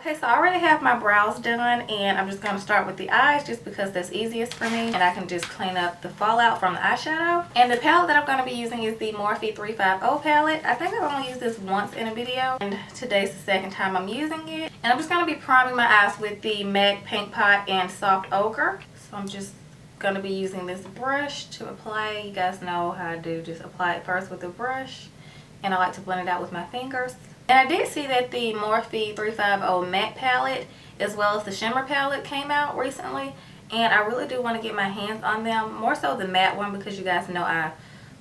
Okay, so I already have my brows done, and I'm just going to start with the eyes just because that's easiest for me, and I can just clean up the fallout from the eyeshadow. And the palette that I'm going to be using is the Morphe 350 palette. I think I've only used this once in a video, and today's the second time I'm using it. And I'm just going to be priming my eyes with the MAC Paint Pot and Soft Ochre. So I'm just going to be using this brush to apply. You guys know how I do, just apply it first with the brush, and I like to blend it out with my fingers. And I did see that the Morphe 350 matte palette as well as the shimmer palette came out recently, and I really do want to get my hands on them, more so the matte one, because you guys know I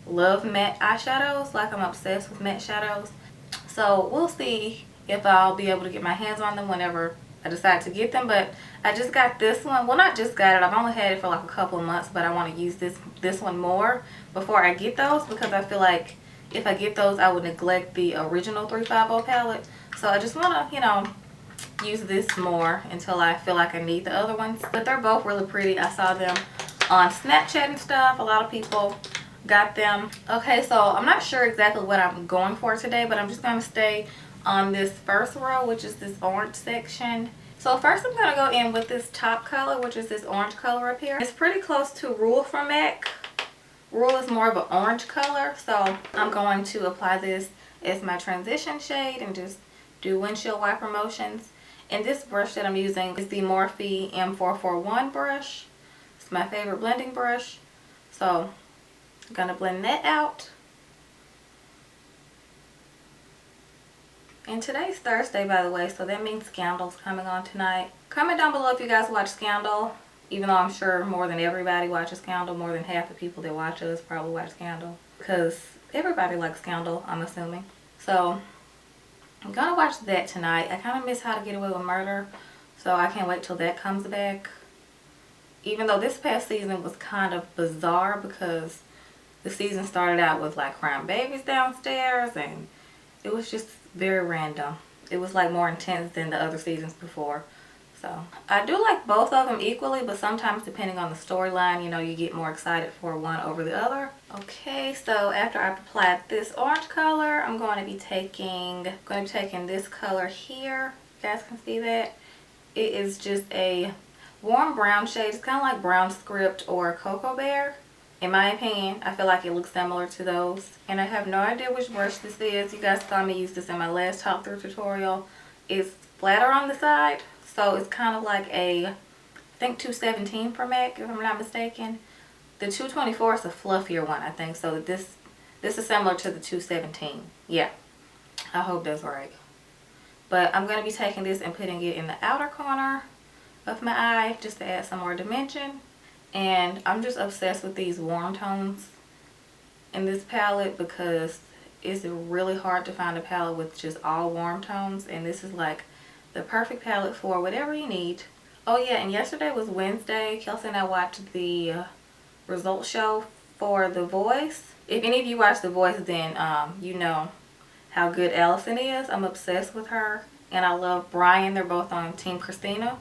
love matte eyeshadows. Like, I'm obsessed with matte shadows. So we'll see if I'll be able to get my hands on them whenever I decide to get them. But I just got this one. Well, not just got it, I've only had it for like a couple of months, but I want to use this one more before I get those, because I feel like if I get those, I would neglect the original 350 palette. So I just want to, you know, use this more until I feel like I need the other ones. But they're both really pretty. I saw them on Snapchat and stuff. A lot of people got them. Okay, so I'm not sure exactly what I'm going for today, but I'm just going to stay on this first row, which is this orange section. So first I'm going to go in with this top color, which is this orange color up here. It's pretty close to Rule from MAC. Rule is more of an orange color, so I'm going to apply this as my transition shade and just do windshield wiper motions. And this brush that I'm using is the Morphe M441 brush. It's my favorite blending brush, so I'm going to blend that out. And today's Thursday, by the way, so that means Scandal's coming on tonight. Comment down below if you guys watch Scandal. Even though I'm sure more than everybody watches Scandal, more than half the people that watch us probably watch Scandal, because everybody likes Scandal, I'm assuming. So I'm gonna watch that tonight. I kind of miss How to Get Away with Murder, so I can't wait till that comes back. Even though this past season was kind of bizarre, because the season started out with like crying babies downstairs, and it was just very random. It was like more intense than the other seasons before. So I do like both of them equally, but sometimes depending on the storyline, you know, you get more excited for one over the other. Okay, so after I've applied this orange color, I'm going to be taking this color here. You guys can see that. It is just a warm brown shade. It's kind of like Brown Script or Cocoa Bear. In my opinion, I feel like it looks similar to those. And I have no idea which brush this is. You guys saw me use this in my last talk through tutorial. It's flatter on the side. So it's kind of like a, I think 217 from MAC, if I'm not mistaken. The 224 is a fluffier one, I think. So this is similar to the 217. Yeah, I hope that's right. But I'm going to be taking this and putting it in the outer corner of my eye just to add some more dimension. And I'm just obsessed with these warm tones in this palette, because it's really hard to find a palette with just all warm tones. And this is like the perfect palette for whatever you need. Oh yeah, and yesterday was Wednesday. Kelsey and I watched the results show for The Voice. If any of you watch The Voice, then you know how good Allison is. I'm obsessed with her. And I love Brian. They're both on Team Christina.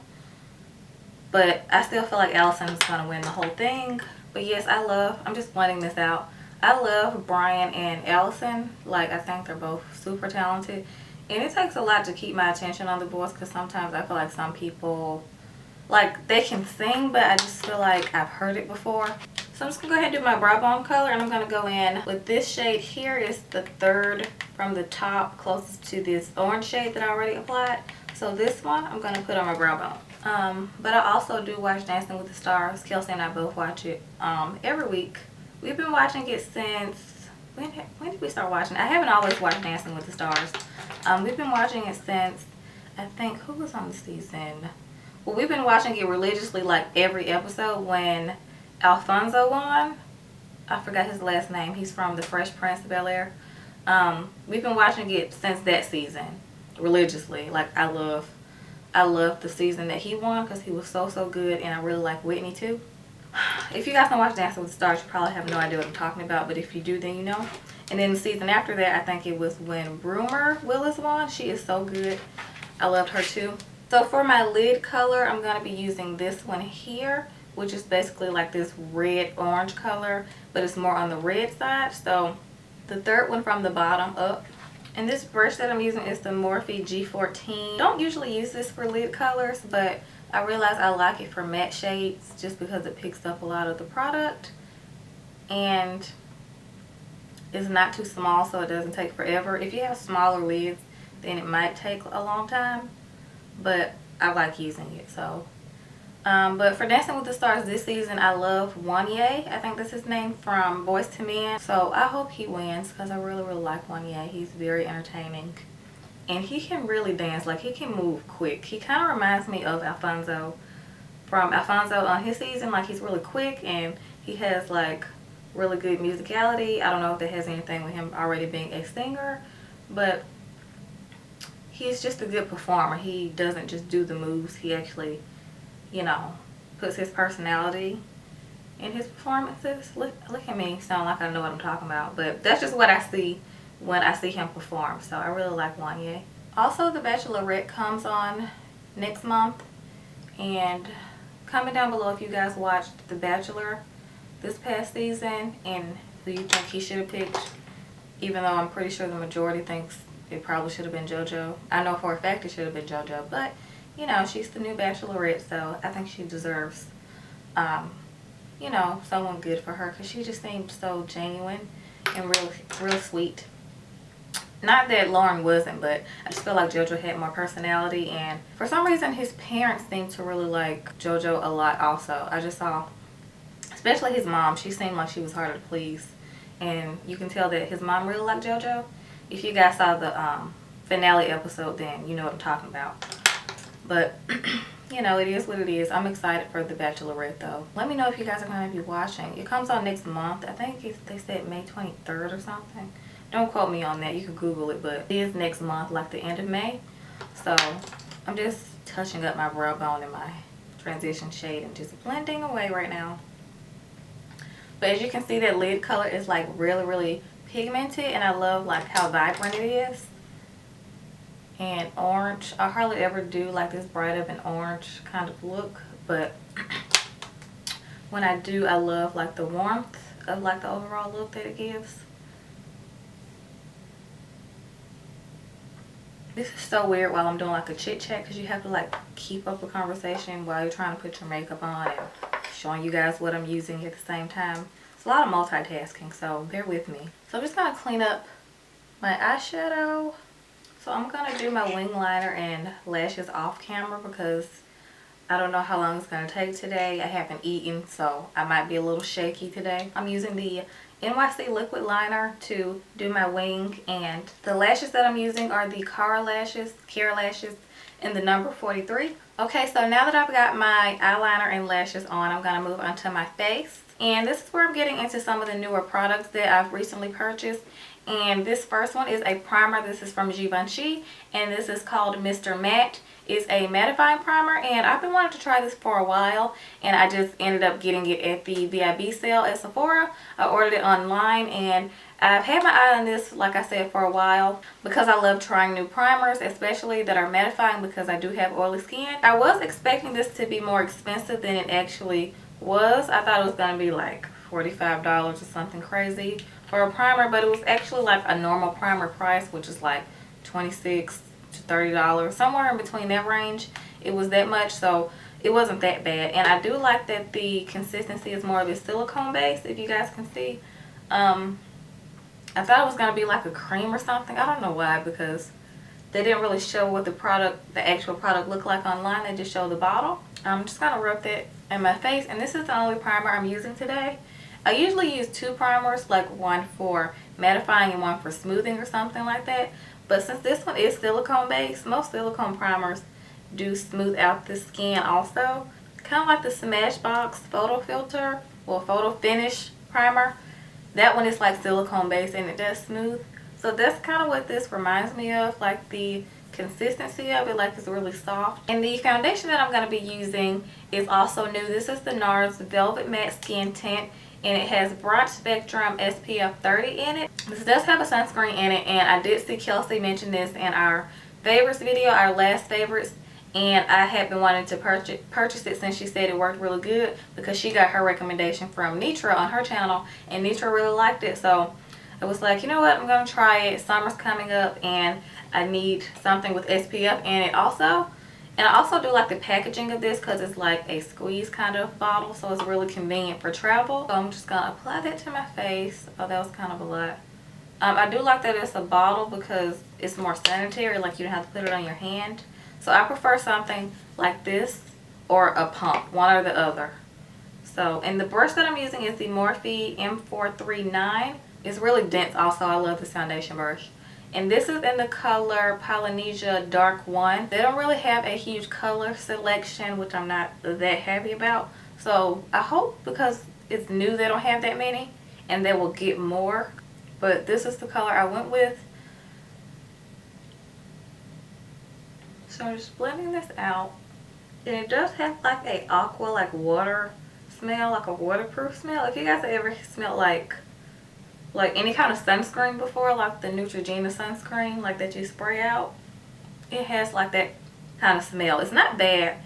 But I still feel like Allison is going to win the whole thing. But yes, I'm just blending this out. I love Brian and Allison. Like, I think they're both super talented. And it takes a lot to keep my attention on The Voice, because sometimes I feel like some people, like, they can sing, but I just feel like I've heard it before. So I'm just going to go ahead and do my brow bone color, and I'm going to go in with this shade here. It's the third from the top, closest to this orange shade that I already applied. So this one I'm going to put on my brow bone. But I also do watch Dancing with the Stars. Kelsey and I both watch it every week. We've been watching it since, when did we start watching? I haven't always watched Dancing with the Stars. We've been watching it since, I think, who was on the season? Well, we've been watching it religiously, like every episode, when Alfonso won. I forgot his last name. He's from The Fresh Prince of Bel-Air. We've been watching it since that season, religiously. Like, I love the season that he won, because he was so good, and I really like Whitney too. If you guys don't watch Dancing with the Stars, you probably have no idea what I'm talking about, but if you do, then you know. And then the season after that, I think it was when Rumor Willis won. She is so good. I loved her too. So for my lid color, I'm going to be using this one here, which is basically like this red-orange color, but it's more on the red side. So the third one from the bottom up, And this brush that I'm using is the Morphe G14. Don't usually use this for lid colors, but I realize I like it for matte shades just because it picks up a lot of the product. And it's not too small, so it doesn't take forever. If you have smaller lids, then it might take a long time, but I like using it. So but for Dancing with the Stars this season, I love Wanye. I think that's his name, from Boyz II Men. So I hope he wins because I really like Wanye. He's very entertaining. And he can really dance. Like, he can move quick. He kind of reminds me of Alfonso from Alfonso on his season. Like, he's really quick and he has like really good musicality. I don't know if that has anything with him already being a singer, but he's just a good performer. He doesn't just do the moves. He actually, you know, puts his personality in his performances. Look at me sound like I know what I'm talking about, but that's just what I see when I see him perform. So I really like Wanye. Also, The Bachelorette comes on next month, and comment down below if you guys watched The Bachelor this past season and who you think he should have picked, even though I'm pretty sure the majority thinks it probably should have been JoJo. I know for a fact it should have been JoJo, but you know, she's the new Bachelorette, so I think she deserves, you know, someone good for her, because she just seemed so genuine and real sweet. Not that Lauren wasn't, but I just feel like JoJo had more personality, and for some reason his parents seemed to really like JoJo a lot also. I just saw, especially his mom, she seemed like she was harder to please, and you can tell that his mom really liked JoJo. If you guys saw the finale episode, then you know what I'm talking about. But you know, it is what it is. I'm excited for The Bachelorette though. Let me know if you guys are going to be watching. It comes on next month. I think they said May 23rd or something. Don't quote me on that. You can Google it, but it is next month, like the end of May. So I'm just touching up my brow bone and my transition shade and just blending away right now. But as you can see, that lid color is like really pigmented, and I love like how vibrant it is. And orange, I hardly ever do like this bright up and orange kind of look, but when I do, I love like the warmth of like the overall look that it gives. This is so weird while I'm doing like a chit chat, because you have to like keep up a conversation while you're trying to put your makeup on and showing you guys what I'm using at the same time. It's a lot of multitasking, so bear with me. So I'm just gonna clean up my eyeshadow. So I'm gonna do my wing liner and lashes off camera because I don't know how long it's gonna take today. I haven't eaten, so I might be a little shaky today. I'm using the NYC Liquid Liner to do my wing, and the lashes that I'm using are the Cara lashes in the number 43. Okay, so now that I've got my eyeliner and lashes on, I'm gonna move on to my face. And this is where I'm getting into some of the newer products that I've recently purchased. And this first one is a primer. This is from Givenchy, and this is called Mr. Matte. It's a mattifying primer, and I've been wanting to try this for a while, and I just ended up getting it at the VIB sale at Sephora. I ordered it online, and I've had my eye on this, like I said, for a while because I love trying new primers, especially that are mattifying, because I do have oily skin. I was expecting this to be more expensive than it actually was. I thought it was going to be like $45 or something crazy for a primer, but it was actually like a normal primer price, which is like $26 to $30, somewhere in between that range. It was that much, so it wasn't that bad. And I do like that the consistency is more of a silicone base, if you guys can see. I thought it was going to be like a cream or something. I don't know why, because they didn't really show what the actual product looked like online. They just showed the bottle. I'm just going to rub that in my face, and this is the only primer I'm using today. I usually use two primers, like one for mattifying and one for smoothing or something like that. But since this one is silicone based, most silicone primers do smooth out the skin also. Kind of like the Smashbox photo filter or photo finish primer. That one is like silicone based and it does smooth. So that's kind of what this reminds me of, like the consistency of it, like it's really soft. And the foundation that I'm going to be using is also new. This is the Nars Velvet Matte Skin Tint, and it has broad spectrum SPF 30 in it. This does have a sunscreen in it, and I did see Kelsey mention this in our favorites video, our last favorites, and I have been wanting to purchase it since she said it worked really good, because she got her recommendation from Nitra on her channel, and Nitra really liked it. So I was like, you know what, I'm gonna try it. Summer's coming up and I need something with SPF in it also. And I also do like the packaging of this because it's like a squeeze kind of bottle, so it's really convenient for travel. So I'm just gonna apply that to my face. Oh, that was kind of a lot. I do like that it's a bottle because it's more sanitary, like you don't have to put it on your hand. So I prefer something like this or a pump, one or the other. So, and the brush that I'm using is the Morphe M439. It's really dense also. I love this foundation brush. And this is in the color Polynesia Dark 1. They don't really have a huge color selection, which I'm not that happy about. So I hope because it's new they don't have that many and they will get more. But this is the color I went with. So I'm just blending this out. And it does have like a aqua, like water smell, like a waterproof smell. If you guys ever smelled like any kind of sunscreen before, like the Neutrogena sunscreen, like that you spray out, it has like that kind of smell. It's not bad.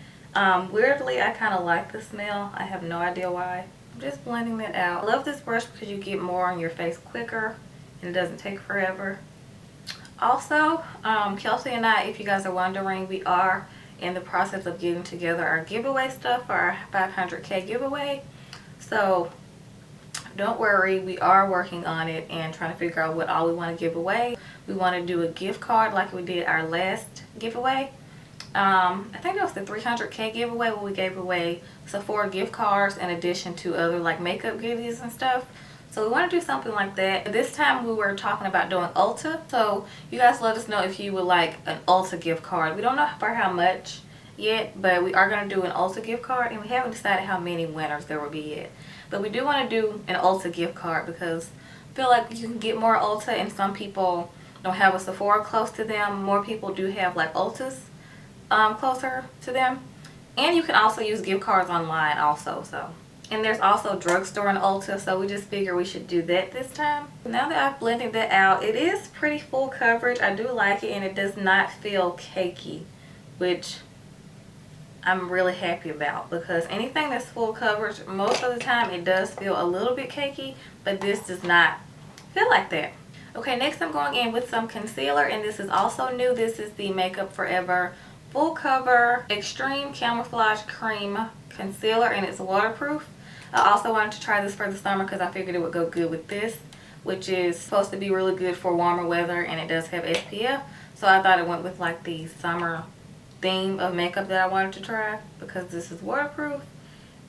Weirdly, I kind of like the smell. I have no idea why. I'm just blending that out. I love this brush because you get more on your face quicker and it doesn't take forever. Also, Kelsey and I, if you guys are wondering, we are in the process of getting together our giveaway stuff for our 500K giveaway. So don't worry, we are working on it and trying to figure out what all we want to give away. We want to do a gift card like we did our last giveaway. I think it was the 300K giveaway where we gave away Sephora gift cards in addition to other like makeup goodies and stuff. So we want to do something like that. This time we were talking about doing Ulta. So you guys let us know if you would like an Ulta gift card. We don't know for how much yet, but we are going to do an Ulta gift card and we haven't decided how many winners there will be yet. But we do want to do an Ulta gift card because I feel like you can get more Ulta and some people don't have a Sephora close to them. More people do have like Ultas closer to them. And you can also use gift cards online also. And there's also drugstore and Ulta, so we just figure we should do that this time. Now that I've blended that out, it is pretty full coverage. I do like it and it does not feel cakey, which I'm really happy about because anything that's full coverage, most of the time it does feel a little bit cakey, but this does not feel like that. Okay, next I'm going in with some concealer and this is also new. This is the Makeup Forever Full Cover Extreme Camouflage Cream Concealer and it's waterproof. I also wanted to try this for the summer because I figured it would go good with this, which is supposed to be really good for warmer weather and it does have SPF. So I thought it went with like the summer theme of makeup that I wanted to try because this is waterproof.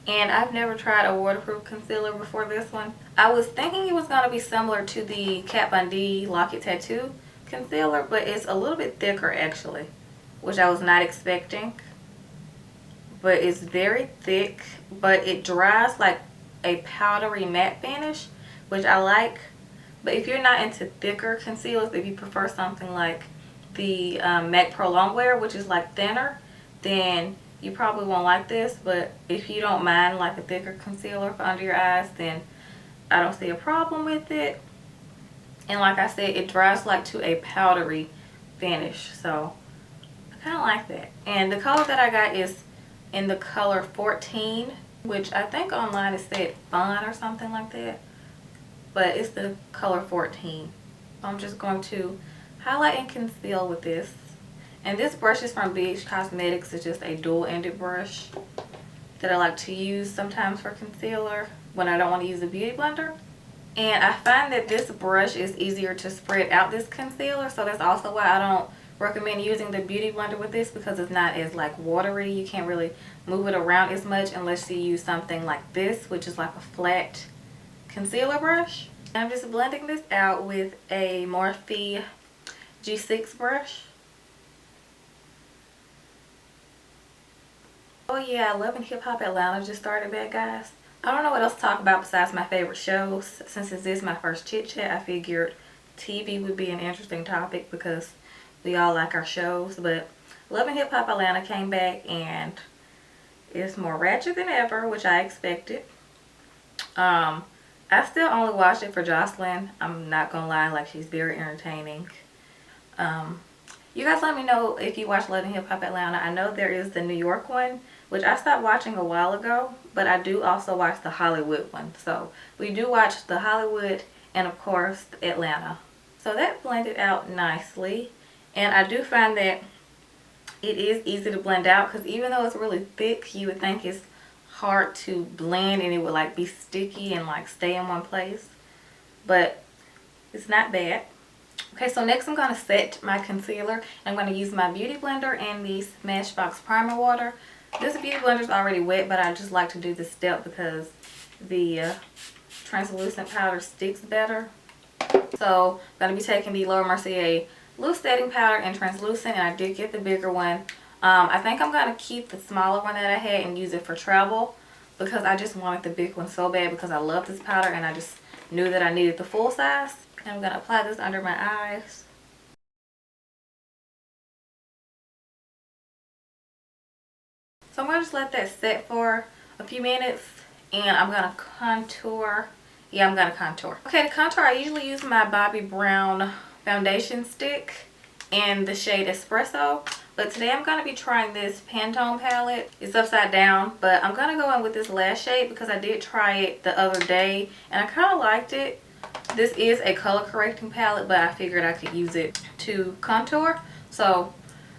And I've never tried a waterproof concealer before this one. I was thinking it was going to be similar to the Kat Von D Lock It Tattoo concealer, but it's a little bit thicker actually, which I was not expecting. But it's very thick, but it dries like a powdery matte finish, which I like. But if you're not into thicker concealers, if you prefer something like the MAC Pro Longwear, which is like thinner, then you probably won't like this. But if you don't mind like a thicker concealer for under your eyes, then I don't see a problem with it. And like I said, it dries like to a powdery finish, so I kind of like that. And the color that I got is in the color 14, which I think online it said Fawn or something like that, but it's the color 14. I'm just going to highlight and conceal with this. And this brush is from BH Cosmetics. It's just a dual-ended brush that I like to use sometimes for concealer when I don't want to use a beauty blender. And I find that this brush is easier to spread out this concealer, so that's also why I don't recommend using the beauty blender with this, because it's not as like watery. You can't really move it around as much unless you use something like this, which is like a flat concealer brush. And I'm just blending this out with a Morphe G6 brush. Oh yeah, Love and Hip Hop Atlanta just started back, guys. I don't know what else to talk about besides my favorite shows. Since this is my first chit chat, I figured TV would be an interesting topic because we all like our shows. But Love and Hip Hop Atlanta came back and it's more ratchet than ever, which I expected. I still only watched it for Jocelyn. I'm not gonna lie, like, she's very entertaining. You guys let me know if you watch Love and Hip Hop Atlanta. I know there is the New York one, which I stopped watching a while ago, but I do also watch the Hollywood one. So we do watch the Hollywood and of course Atlanta. So that blended out nicely, and I do find that it is easy to blend out because even though it's really thick, you would think it's hard to blend and it would like be sticky and like stay in one place, but it's not bad. Okay, so next I'm going to set my concealer. I'm going to use my beauty blender and the Smashbox primer water. This beauty blender is already wet, but I just like to do this step because the translucent powder sticks better. So I'm going to be taking the Laura Mercier loose setting powder and translucent, and I did get the bigger one. I think I'm going to keep the smaller one that I had and use it for travel because I just wanted the big one so bad because I love this powder and I just knew that I needed the full size. And I'm going to apply this under my eyes. So I'm going to just let that set for a few minutes, and I'm going to contour. Yeah, I'm going to contour. Okay, to contour I usually use my Bobbi Brown foundation stick in the shade Espresso, but today I'm going to be trying this Pantone palette. It's upside down, but I'm going to go in with this last shade because I did try it the other day and I kind of liked it. This is a color correcting palette, but I figured I could use it to contour. So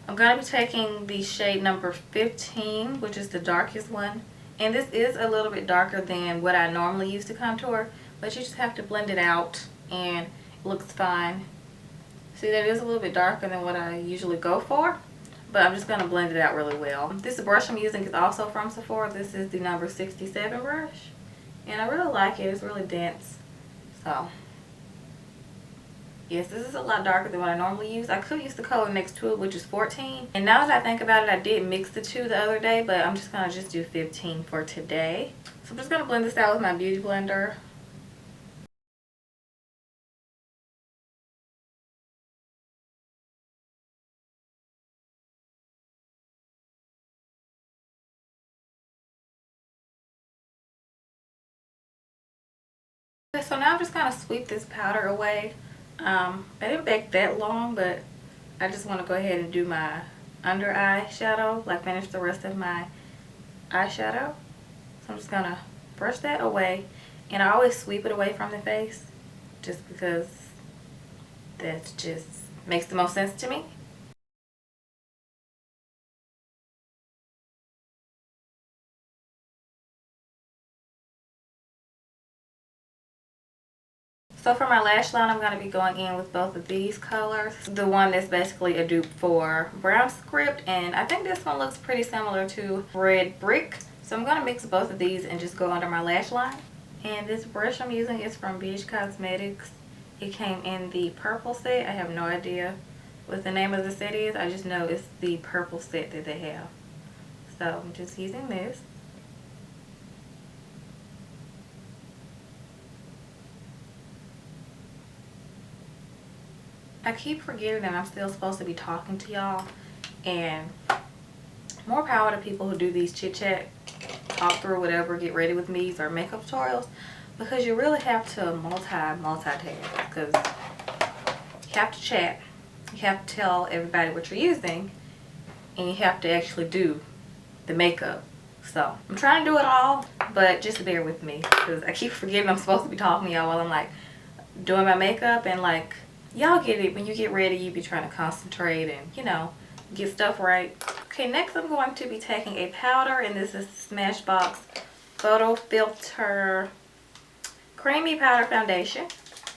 I'm going to be taking the shade number 15, which is the darkest one. And this is a little bit darker than what I normally use to contour, but you just have to blend it out and it looks fine. See, that is a little bit darker than what I usually go for, but I'm just going to blend it out really well. This brush I'm using is also from Sephora. This is the number 67 brush, and I really like it. It's really dense. So yes, this is a lot darker than what I normally use. I could use the color next to it, which is 14. And now that I think about it, I did mix the two the other day, but I'm just going to just do 15 for today. So I'm just going to blend this out with my beauty blender. Okay, so now I'm just going to sweep this powder away. I didn't bake that long, but I just want to go ahead and do my under eye shadow, like finish the rest of my eyeshadow. So I'm just going to brush that away, and I always sweep it away from the face just because that just makes the most sense to me. So for my lash line, I'm going to be going in with both of these colors. The one that's basically a dupe for Brown Script, and I think this one looks pretty similar to Red Brick. So I'm going to mix both of these and just go under my lash line. And this brush I'm using is from BH Cosmetics. It came in the purple set. I have no idea what the name of the set is. I just know it's the purple set that they have. So I'm just using this. I keep forgetting that I'm still supposed to be talking to y'all, and more power to people who do these chit chat, talk through whatever, get ready with me's or makeup tutorials, because you really have to multitask, because you have to chat, you have to tell everybody what you're using, and you have to actually do the makeup. So I'm trying to do it all, but just bear with me because I keep forgetting I'm supposed to be talking to y'all while I'm like doing my makeup, and like, y'all get it, when you get ready you be trying to concentrate and, you know, get stuff right. Okay, next I'm going to be taking a powder, and this is Smashbox Photo Filter Creamy Powder Foundation.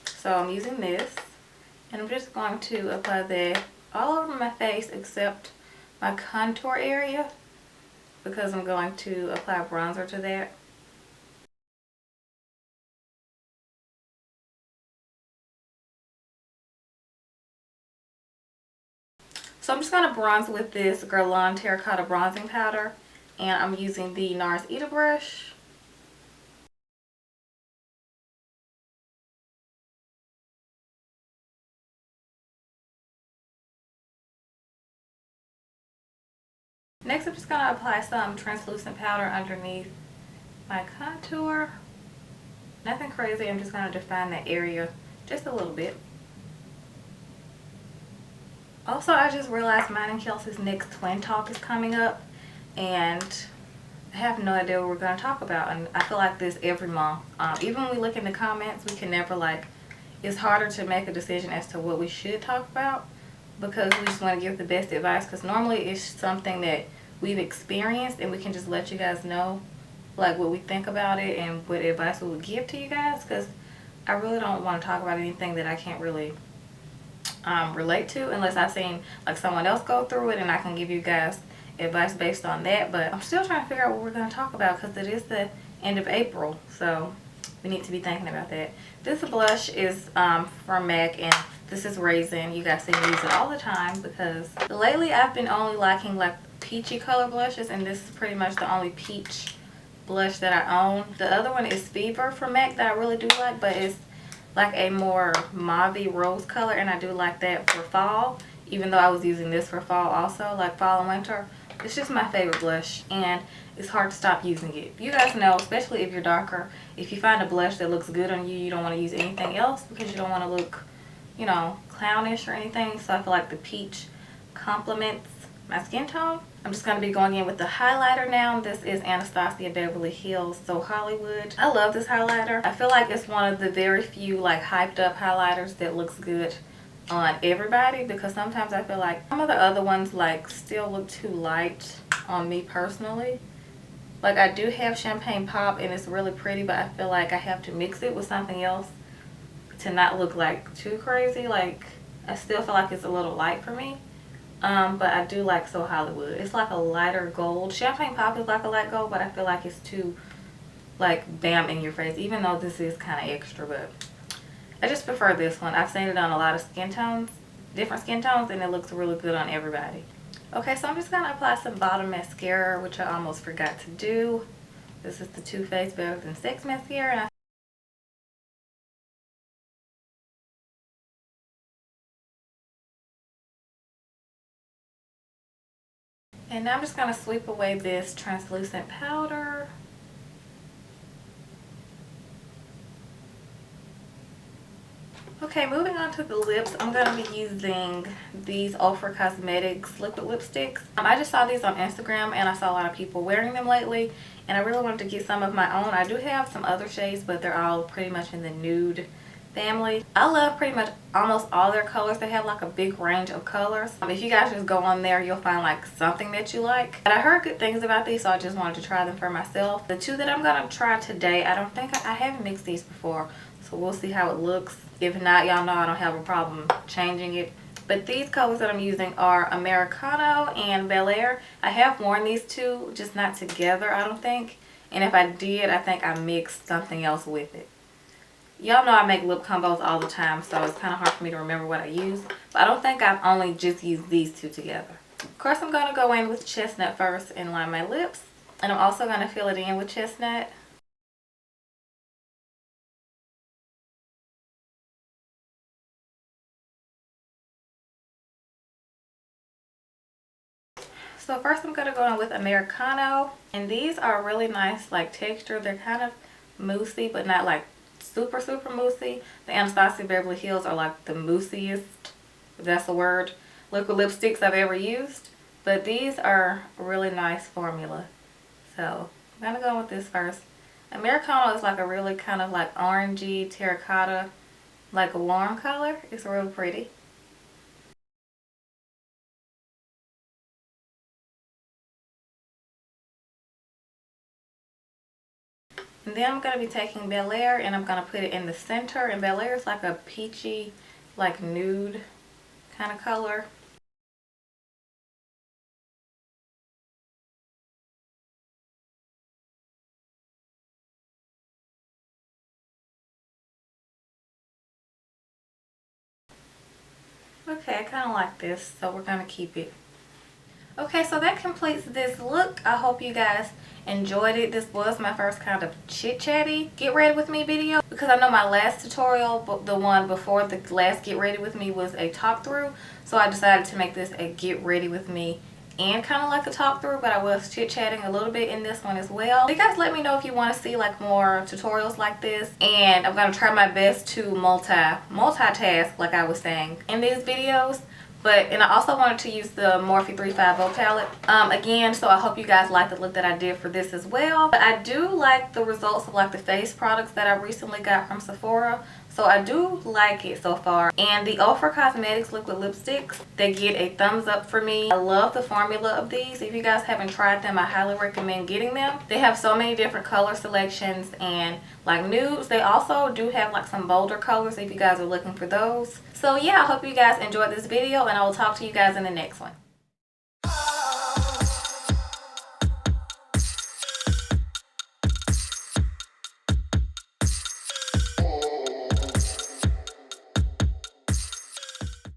So I'm using this, and I'm just going to apply that all over my face except my contour area, because I'm going to apply bronzer to that. So I'm just going to bronze with this Guerlain Terracotta bronzing powder, and I'm using the Nars Eater brush. Next I'm just going to apply some translucent powder underneath my contour. Nothing crazy, I'm just going to define that area just a little bit. Also, I just realized mine and Kelsey's next twin talk is coming up, and I have no idea what we're going to talk about, and I feel like this every month. Even when we look in the comments, we can never like it's harder to make a decision as to what we should talk about, because we just want to give the best advice, because normally it's something that we've experienced and we can just let you guys know like what we think about it and what advice we would give to you guys, because I really don't want to talk about anything that I can't really relate to unless I've seen like someone else go through it and I can give you guys advice based on that. But I'm still trying to figure out what we're going to talk about, because it is the end of April, so we need to be thinking about that. This blush is from MAC, and this is Raizin. You guys see me use it all the time because lately I've been only liking like peachy color blushes, and this is pretty much the only peach blush that I own. The other one is Fever from MAC that I really do like, but it's like a more mauve rose color, and I do like that for fall, even though I was using this for fall also, like fall and winter. It's just my favorite blush, and it's hard to stop using it. You guys know, especially if you're darker, if you find a blush that looks good on you, you don't want to use anything else because you don't want to look, you know, clownish or anything. So I feel like the peach complements my skin tone. I'm just going to be going in with the highlighter now. This is Anastasia Beverly Hills So Hollywood. I love this highlighter. I feel like it's one of the very few like hyped up highlighters that looks good on everybody, because sometimes I feel like some of the other ones like still look too light on me personally. Like I do have Champagne Pop and it's really pretty, but I feel like I have to mix it with something else to not look like too crazy. Like I still feel like it's a little light for me. But I do like So Hollywood. It's like a lighter gold. Champagne Pop is like a light gold, but I feel like it's too like bam in your face, even though this is kind of extra. But I just prefer this one. I've seen it on a lot of skin tones, different skin tones, and it looks really good on everybody. Okay, so I'm just going to apply some bottom mascara, which I almost forgot to do. This is the Too Faced Better Than Sex mascara. And now I'm just going to sweep away this translucent powder. Okay, moving on to the lips, I'm going to be using these OFRA Cosmetics liquid lipsticks. I just saw these on Instagram and I saw a lot of people wearing them lately, and I really wanted to get some of my own. I do have some other shades, but they're all pretty much in the nude family. I love pretty much almost all their colors. They have like a big range of colors. If you guys just go on there, you'll find like something that you like. But I heard good things about these, so I just wanted to try them for myself. The two that I'm going to try today, I don't think I haven't mixed these before, so we'll see how it looks. If not, y'all know I don't have a problem changing it. But these colors that I'm using are Americano and Bel Air. I have worn these two, just not together, I don't think. And if I did, I think I mixed something else with it. Y'all know I make lip combos all the time, so it's kind of hard for me to remember what I use. But I don't think I've only just used these two together. Of course, I'm going to go in with Chestnut first and line my lips. And I'm also going to fill it in with Chestnut. So first I'm going to go in with Americano, and these are really nice like texture. They're kind of moussey, but not like super moussey. The Anastasia Beverly Hills are like the moussiest, if that's a word, liquid lipsticks I've ever used. But these are a really nice formula. So I'm going to go with this first. Americano is like a really kind of like orangey terracotta, like a warm color. It's real pretty. And then I'm going to be taking Bel Air and I'm going to put it in the center. And Bel Air is like a peachy, like nude kind of color. Okay, I kind of like this, so we're going to keep it. Okay, so that completes this look. I hope you guys enjoyed it. This was my first kind of chit-chatty get ready with me video, because I know my last tutorial, the one before the last get ready with me, was a talk through. So I decided to make this a get ready with me and kind of like a talk through, but I was chit-chatting a little bit in this one as well. You guys let me know if you want to see like more tutorials like this, and I'm going to try my best to multitask like I was saying in these videos. And I also wanted to use the Morphe 350 palette again, so I hope you guys like the look that I did for this as well. But I do like the results of like the face products that I recently got from Sephora, So I do like it so far. And the OFRA Cosmetics liquid lipsticks, they get a thumbs up for me. I love the formula of these. If you guys haven't tried them, I highly recommend getting them. They have so many different color selections and like nudes. They also do have like some bolder colors if you guys are looking for those. So yeah, I hope you guys enjoyed this video, and I will talk to you guys in the next one.